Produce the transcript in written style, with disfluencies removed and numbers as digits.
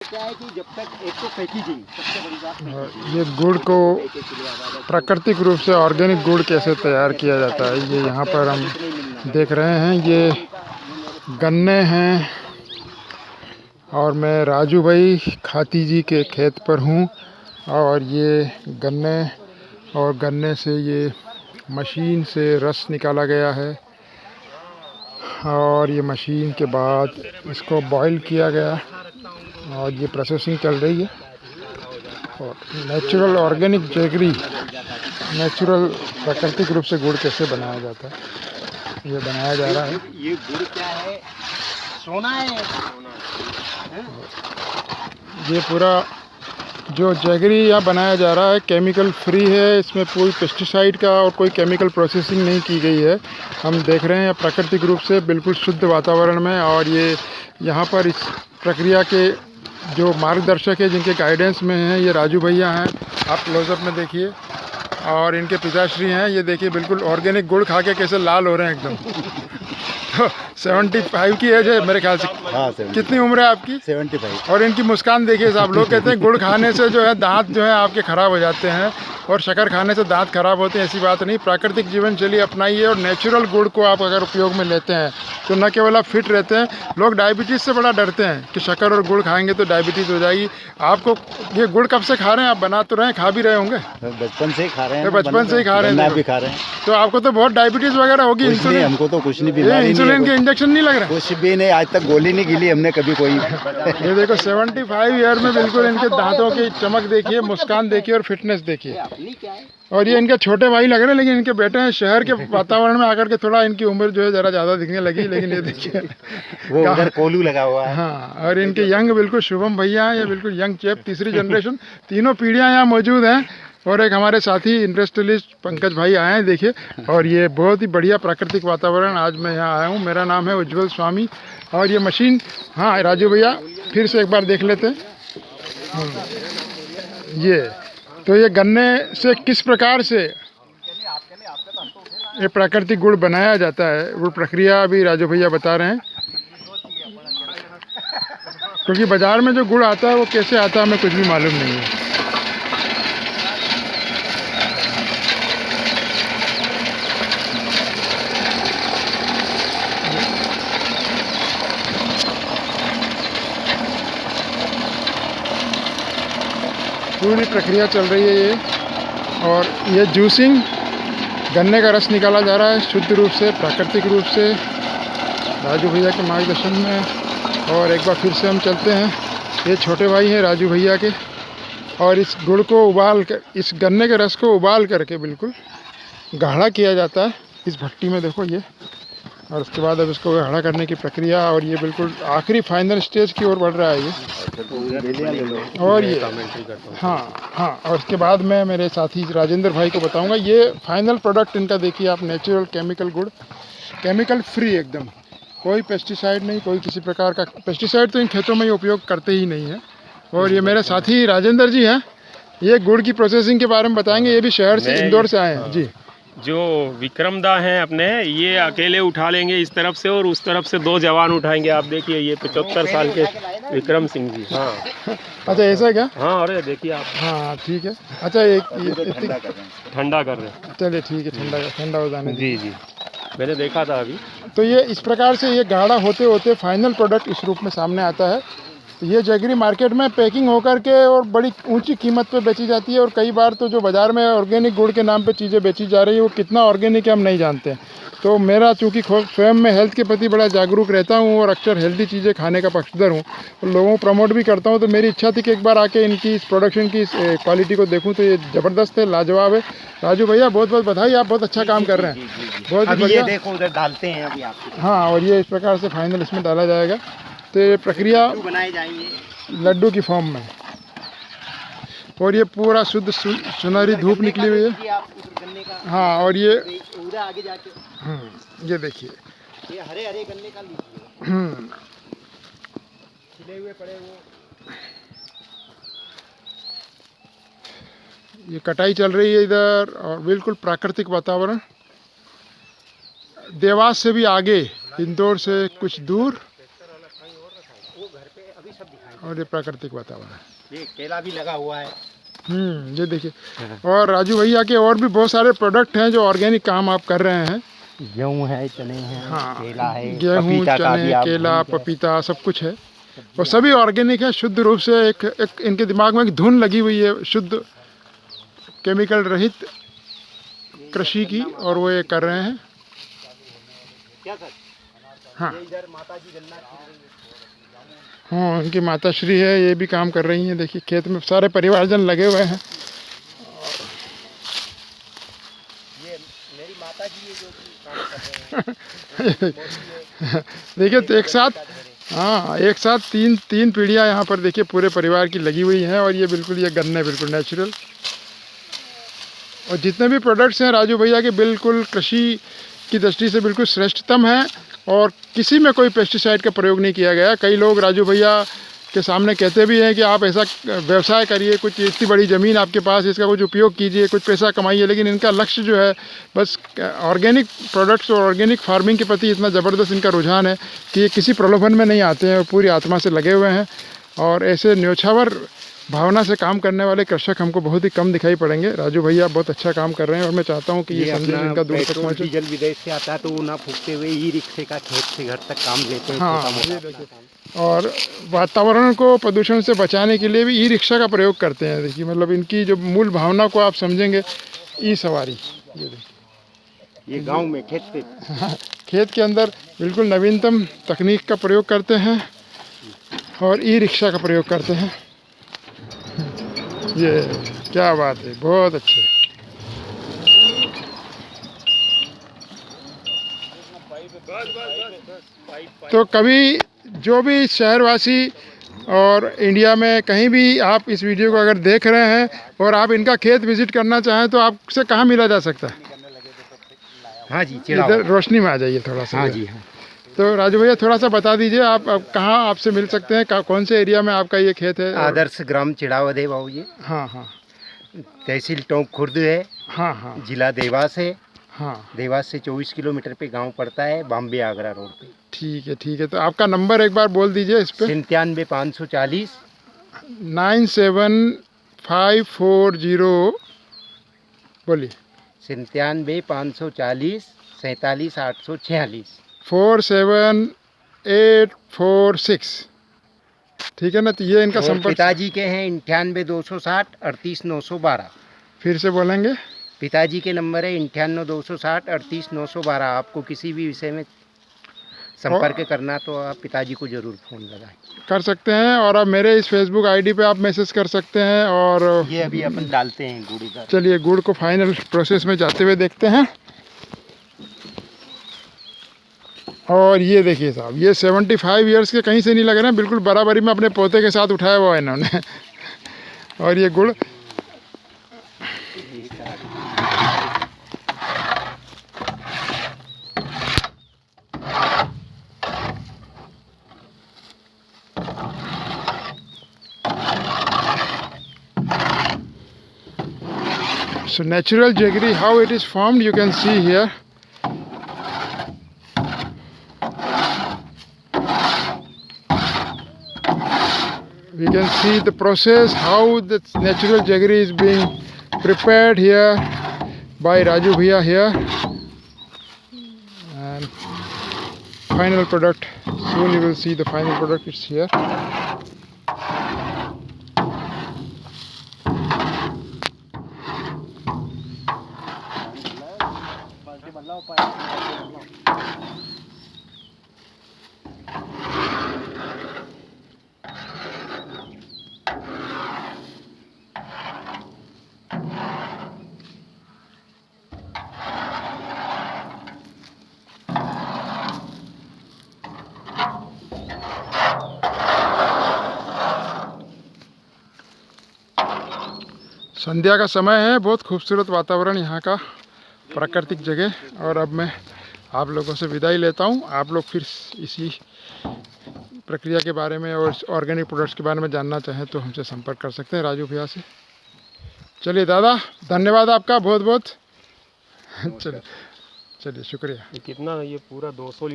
क्या है कि जब तक एक तो पैकेजिंग सबसे बड़ी बात, ये गुड़ को प्राकृतिक रूप से ऑर्गेनिक गुड़ कैसे तैयार किया जाता है, ये यहाँ पर हम देख रहे हैं। ये गन्ने हैं और मैं राजू भाई खाती जी के खेत पर हूँ और ये गन्ने और गन्ने से ये मशीन से रस निकाला गया है और ये मशीन के बाद इसको बॉईल किया गया और ये प्रोसेसिंग चल रही है। और नेचुरल ऑर्गेनिक जेगरी, नेचुरल प्राकृतिक रूप से गुड़ कैसे बनाया जाता है, ये बनाया जा रहा है। ये गुड़ क्या है, सोना है। ये पूरा जो जेगरी यहाँ बनाया जा रहा है केमिकल फ्री है, इसमें कोई पेस्टिसाइड का और कोई केमिकल प्रोसेसिंग नहीं की गई है। हम देख रहे हैं प्राकृतिक रूप से बिल्कुल शुद्ध वातावरण में। और ये यहाँ पर इस प्रक्रिया के जो मार्गदर्शक है, जिनके गाइडेंस में हैं, ये राजू भैया हैं, आप क्लोजअप में देखिए। और इनके पिताश्री हैं, ये देखिए बिल्कुल ऑर्गेनिक गुड़ खा के कैसे लाल हो रहे हैं एकदम। तो 75 की एज है मेरे ख्याल से। हाँ, कितनी उम्र है आपकी? 75। और इनकी मुस्कान देखिए साहब। लोग कहते हैं गुड़ खाने से जो है दांत जो है आपके ख़राब हो जाते हैं और शक्कर खाने से दांत खराब होते हैं, ऐसी बात नहीं। प्राकृतिक जीवन शैली अपनाइए और नेचुरल गुड़ को आप अगर उपयोग में लेते हैं तो न केवल आप फिट रहते हैं, लोग डायबिटीज़ से बड़ा डरते हैं कि शक्कर और गुड़ खाएंगे तो डायबिटीज़ हो जाएगी। आपको ये गुड़ कब से खा रहे हैं आप? बना तो रहे हैं, खा भी रहे होंगे। बचपन से ही खा रहे हैं। बचपन से ही खा रहे हैं, भी खा रहे हैं। तो आपको तो बहुत डायबिटीज़ वगैरह होगी। इंसुलिन, हमको तो कुछ नहीं, बीमारी इंसुलिन के इंजेक्शन नहीं लग रहा? कुछ भी नहीं, आज तक गोली नहीं गिली हमने कभी कोई। ये देखो 75 ईयर में बिल्कुल इनके दांतों की चमक देखिए, मुस्कान देखिए और फिटनेस देखिए। और ये इनके छोटे भाई लग रहे हैं, लेकिन इनके बेटे हैं। शहर के वातावरण में आकर के थोड़ा इनकी उम्र जो है ज़रा ज़्यादा दिखने लगी, लेकिन ये देखिए वो उधर कोलू लगा हुआ है। हाँ, और इनके यंग बिल्कुल शुभम भैया हैं, ये बिल्कुल यंग चेप, तीसरी जनरेशन, तीनों पीढ़ियाँ यहाँ मौजूद हैं। और एक हमारे साथी इंडस्ट्रियलिस्ट पंकज भाई आए हैं, देखिए। और ये बहुत ही बढ़िया प्राकृतिक वातावरण, आज मैं यहाँ आया हूँ। मेरा नाम है उज्जवल स्वामी। और ये मशीन, हाँ राजू भैया फिर से एक बार देख लेते हैं। ये तो ये गन्ने से किस प्रकार से ये प्राकृतिक गुड़ बनाया जाता है, वो प्रक्रिया अभी राजू भैया बता रहे हैं। क्योंकि बाज़ार में जो गुड़ आता है वो कैसे आता है हमें कुछ भी मालूम नहीं है। पूरी प्रक्रिया चल रही है ये। और ये जूसिंग, गन्ने का रस निकाला जा रहा है शुद्ध रूप से, प्राकृतिक रूप से, राजू भैया के मार्गदर्शन में। और एक बार फिर से हम चलते हैं। ये छोटे भाई हैं राजू भैया के। और इस गुड़ को उबाल कर, इस गन्ने के रस को उबाल करके बिल्कुल गाढ़ा किया जाता है इस भट्टी में, देखो ये। और उसके बाद अब इसको गाढ़ा करने की प्रक्रिया, और ये बिल्कुल आखिरी फाइनल स्टेज की ओर बढ़ रहा है ये। और ये हाँ, और उसके बाद मैं मेरे साथी राजेंद्र भाई को बताऊंगा। ये फाइनल प्रोडक्ट इनका देखिए आप, नेचुरल केमिकल गुड़, केमिकल फ्री एकदम, कोई पेस्टिसाइड नहीं, कोई किसी प्रकार का पेस्टिसाइड तो इन खेतों में ये उपयोग करते ही नहीं है। और ये मेरे साथी राजेंद्र जी हैं, ये गुड़ की प्रोसेसिंग के बारे में बताएंगे। ये भी शहर से, इंदौर से आए हैं जी। जो विक्रम दा हैं अपने, ये अकेले उठा लेंगे इस तरफ से और उस तरफ से 2 जवान उठाएंगे। आप देखिए ये 75 साल के विक्रम सिंह जी। हाँ अच्छा, ऐसा क्या? हाँ, अरे देखिए आप। हाँ ठीक है। अच्छा, एक ठंडा कर रहे हैं। चलिए ठीक है, ठंडा हो जाने। जी जी, मैंने देखा था अभी। तो ये इस प्रकार से ये गाढ़ा होते होते फाइनल प्रोडक्ट इस रूप में सामने आता है। तो ये जेगरी मार्केट में पैकिंग होकर के और बड़ी ऊंची कीमत पे बेची जाती है। और कई बार तो जो बाज़ार में ऑर्गेनिक गुड़ के नाम पे चीज़ें बेची जा रही है, वो कितना ऑर्गेनिक है हम नहीं जानते। तो मेरा चूँकि स्वयं मैं हेल्थ के प्रति बड़ा जागरूक रहता हूँ और अक्सर हेल्दी चीज़ें खाने का पक्षधर हूँ, तो लोगों को प्रमोट भी करता हूँ। तो मेरी इच्छा थी कि एक बार आके इनकी इस प्रोडक्शन की क्वालिटी को देखूँ। तो ये ज़बरदस्त है, लाजवाब है। राजू भैया बहुत बहुत बधाई, आप बहुत अच्छा काम कर रहे हैं। बहुत बढ़िया। देखो उधर डालते हैं अभी आप। हाँ, और ये इस प्रकार से फाइनल इसमें डाला जाएगा। तो ये प्रक्रिया बनाए जाएंगे लड्डू की फॉर्म में। और ये पूरा शुद्ध सुनहरी धूप निकली हुई है। हाँ, और ये आगे जाके ये देखिए, ये हरे हरे गन्ने का लीजिए, खिले हुए पड़े वो। ये कटाई चल रही है इधर, और बिल्कुल प्राकृतिक वातावरण। देवास से भी आगे, इंदौर से कुछ दूर। और ये प्राकृतिक वातावरण। ये केला भी लगा हुआ है। ये देखिए। और राजू भैया के और भी बहुत सारे प्रोडक्ट हैं जो ऑर्गेनिक काम आप कर रहे हैं। गेहूँ है, चने हैं, हाँ, केला है, गेहूँ, पपीता का भी चने, आप केला, भूल गए। पपीता सब कुछ है और सभी ऑर्गेनिक है, शुद्ध रूप से। एक इनके दिमाग में एक धुन लगी हुई है शुद्ध केमिकल रहित कृषि की, और वो ये कर रहे हैं। क्या सर? हाँ ये इधर माता जी गन्ना खीर रही है। हाँ, उनकी माता श्री है, ये भी काम कर रही हैं। देखिए खेत में सारे परिवारजन लगे हुए हैं। ये मेरी माता जी है जो कि काम कर रहे हैं। देखिए तो एक साथ, हाँ, एक साथ तीन पीढ़ियाँ यहाँ पर देखिए पूरे परिवार की लगी हुई हैं। और ये बिल्कुल ये गन्ने बिल्कुल नेचुरल, और जितने भी प्रोडक्ट्स हैं राजू भैया के बिल्कुल कृषि की दृष्टि से बिल्कुल श्रेष्ठतम हैं, और किसी में कोई पेस्टिसाइड का प्रयोग नहीं किया गया। कई लोग राजू भैया के सामने कहते भी हैं कि आप ऐसा व्यवसाय करिए, कुछ इतनी बड़ी ज़मीन आपके पास, इसका कुछ उपयोग कीजिए, कुछ पैसा कमाइए, लेकिन इनका लक्ष्य जो है बस ऑर्गेनिक प्रोडक्ट्स और ऑर्गेनिक फार्मिंग के प्रति इतना ज़बरदस्त इनका रुझान है कि ये किसी प्रलोभन में नहीं आते हैं, पूरी आत्मा से लगे हुए हैं। और ऐसे न्योछावर भावना से काम करने वाले कृषक हमको बहुत ही कम दिखाई पड़ेंगे। राजू भैया बहुत अच्छा काम कर रहे हैं, और मैं चाहता हूं कि ये संदेश इनका दूर तक पहुंचे। डीजल विदेश से आता है तो वो ना फूकते हुए ई रिक्शे का खेत से घर तक काम लेते हैं। हाँ, छोटा-मोटा ये देखिए। और वातावरण को प्रदूषण से बचाने के लिए भी ई रिक्शा का प्रयोग करते हैं। देखिए मतलब इनकी जो मूल भावना को आप समझेंगे, ई सवारी। ये देखिए, ये गांव में खेत पे खेत के अंदर बिल्कुल नवीनतम तकनीक का प्रयोग करते हैं और ई रिक्शा का प्रयोग करते हैं। ये क्या बात है, बहुत अच्छे। तो कभी जो भी शहरवासी और इंडिया में कहीं भी आप इस वीडियो को अगर देख रहे हैं और आप इनका खेत विजिट करना चाहें तो आपसे कहाँ मिला जा सकता है? हाँ जी, इधर रोशनी में आ जाइए थोड़ा सा। हाँ जी, हाँ। तो राजू भैया थोड़ा सा बता दीजिए, आप कहाँ आपसे मिल सकते हैं, कौन से एरिया में आपका ये खेत है? आदर्श ग्राम चिड़ावदे बाबू जी। हाँ हाँ तहसील टोंक खुर्द है, हाँ हाँ जिला देवास है। हाँ, देवास से 24 किलोमीटर पे गांव पड़ता है, बॉम्बे आगरा रोड पे। ठीक है ठीक है। तो आपका नंबर एक बार बोल दीजिए इस पे। 97 540 97540, बोलिए। 97 540 47 846। 47846, ठीक है ना? तो ये इनका और संपर्क। पिताजी के हैं 98 260 38 912। फिर से बोलेंगे? पिताजी के नंबर है 98 260 38 912। आपको किसी भी विषय में संपर्क करना तो आप पिताजी को जरूर फ़ोन लगाएं। कर सकते हैं, और अब मेरे इस फेसबुक आईडी पे आप मैसेज कर सकते हैं। और ये अभी अपन डालते हैं गुड़ इधर। चलिए गुड़ को फाइनल प्रोसेस में जाते हुए देखते हैं। और ये देखिए साहब, ये 75 इयर्स के कहीं से नहीं लग रहे हैं, बिल्कुल बराबरी में अपने पोते के साथ उठाया हुआ है इन्होंने। और ये गुड़ so natural jaggery, how it is formed you can see here. We can see the process how the natural jaggery is being prepared here by Raju Bhaiya here, and final product, soon you will see the final product. It's here. संध्या का समय है, बहुत खूबसूरत वातावरण यहाँ का, प्राकृतिक जगह। और अब मैं आप लोगों से विदाई लेता हूँ। आप लोग फिर इसी प्रक्रिया के बारे में और ऑर्गेनिक प्रोडक्ट्स के बारे में जानना चाहें तो हमसे संपर्क कर सकते हैं राजू भैया से। चलिए दादा, धन्यवाद आपका बहुत बहुत। चलिए शुक्रिया। कितना ये पूरा 200